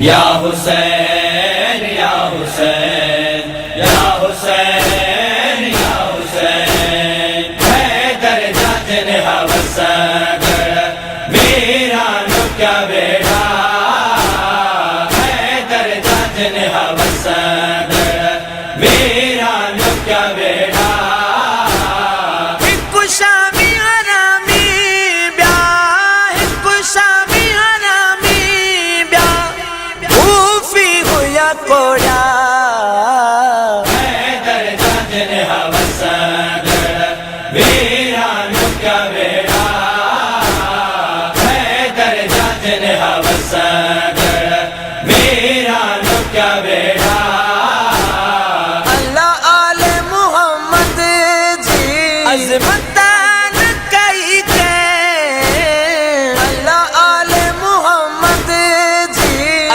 یا حسین یا حسین یا حسین یا حسین حیدر جتن ہوسگر میرا نو کیا بیڑا حیدر جتن ہوسگر میرا نو کیا بیڑا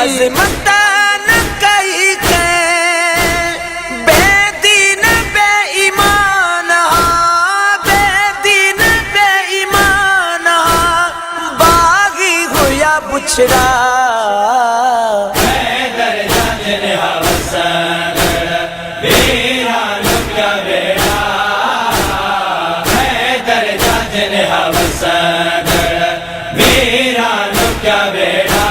عظمتان کئی کے بے دین بے ایمان بے دین بے ایمان باغی ہویا بچھڑا حیدر جتن ہوسگر میرا نو کیا بیڑا حیدر جتن ہوسگر میرا نو کیا بیڑا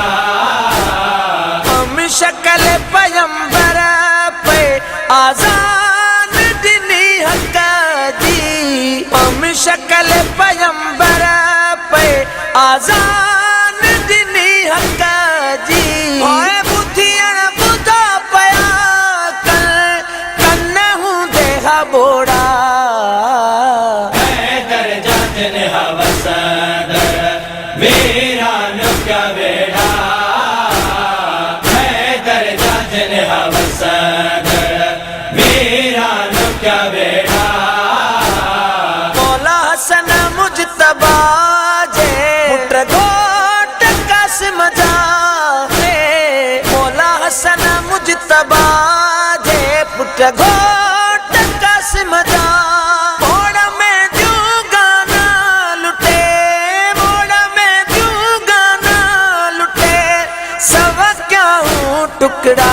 شکل پیمبر پہ آزان دینی حق دی ہم شکل پیمبر پہ آزان دینی حق دی اوے بدھیاں بدھا پیا کن ہوں دیہا بوڑا حیدر جتن ہوسگر میرا نو کیا بیڑا میرا نو کیا بیڑا مولا حسن مجتبی جے پٹر گھوٹ قاسم جا مولا حسن مجتبی جے پٹر گھوٹ قاسم جا موڑ میں دیوں گانا لٹے موڑ میں دیوں گانا لٹے سوا کیا ہوں ٹکڑا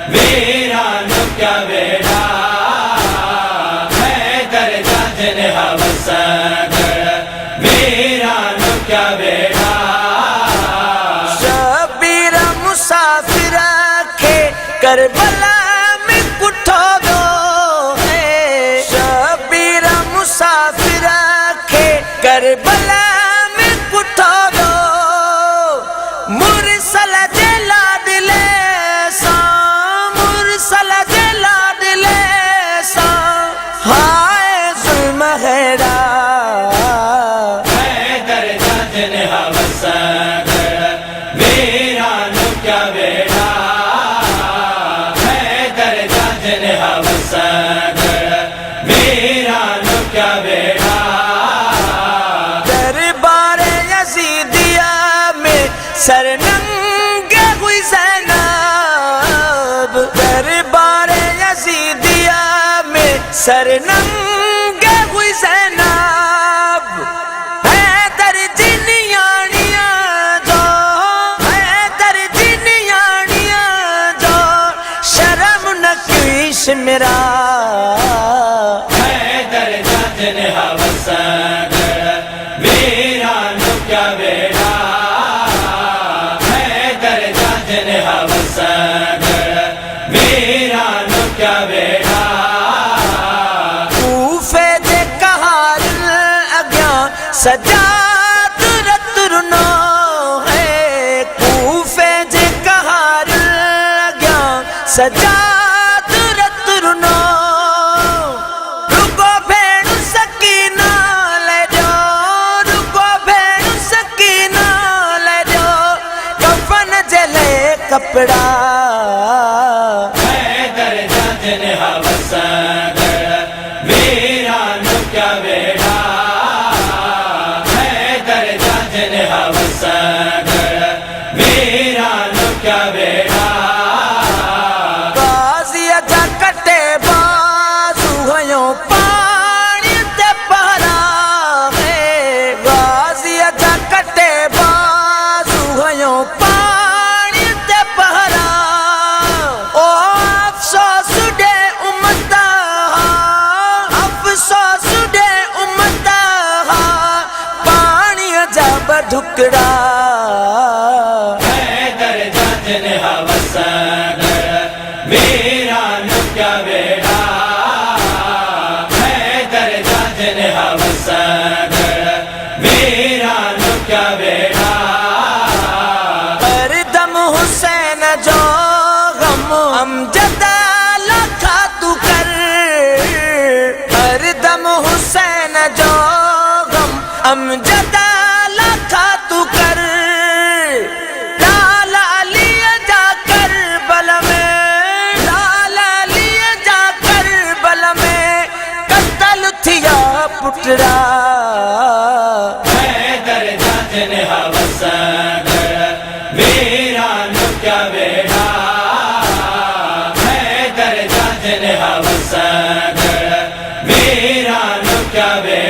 میرا نو کیا بیڑا حیدر جتن ہوسگر میرا نو کیا بیڑا شبیر مسافر کے کربلا میں کٹھو گو شبیر مسافر کے کربلا میں کٹھو گو مرسل جلا دلے ہائے ظلم حیرا حیدر جتن ہوسگر میرا نو کیا بیڑا حیدر جتن ہوسگر میرا نو کیا بیڑا دربار یزیدیہ میں سرننگ ہوئی زینب دربار یزیدیہ میں سرننگ ہوئی زینب حیدر جنیانیاں جو حیدر جنیانیاں جو شرم نہ کیش میرا حیدر جتن ہوسگر میرا نو کیا بیڑا حیدر جتن ہوسگر میرا نو کیا بیڑا کوفے دے کہار اگیاں سجاد رترنو ہے کوفے دے کہار اگیاں سجاد رترنو رکو بھیڑ سکینہ لے جو رکو بھیڑ سکینہ لے جو کفن جلے کپڑا حیدر جتن ہوسگر میرا نو کیا بیڑا حیدر جتن ہوسگر میرا نو کیا بیڑا غازی اجا کٹے بازو ہیوں پانی تے پہرا میں غازی ٹھکرا حیدر جاجن ہوسگر ویران کیا بیڑا حیدر جاجن ہوسگر ویران کیا بیڑا ہر دم حسین جو غم امجد لکھا تو کر ہر دم حسین جو غم امجد لکھا تو کر لالا علی جا کر بل میں لالا علی جا کر بل میں قتل تھیا پٹرا حیدر جاجن ہوسگر ویران کیا بیڑا حیدر جاجن ہوسگر ویران کیا بیڑا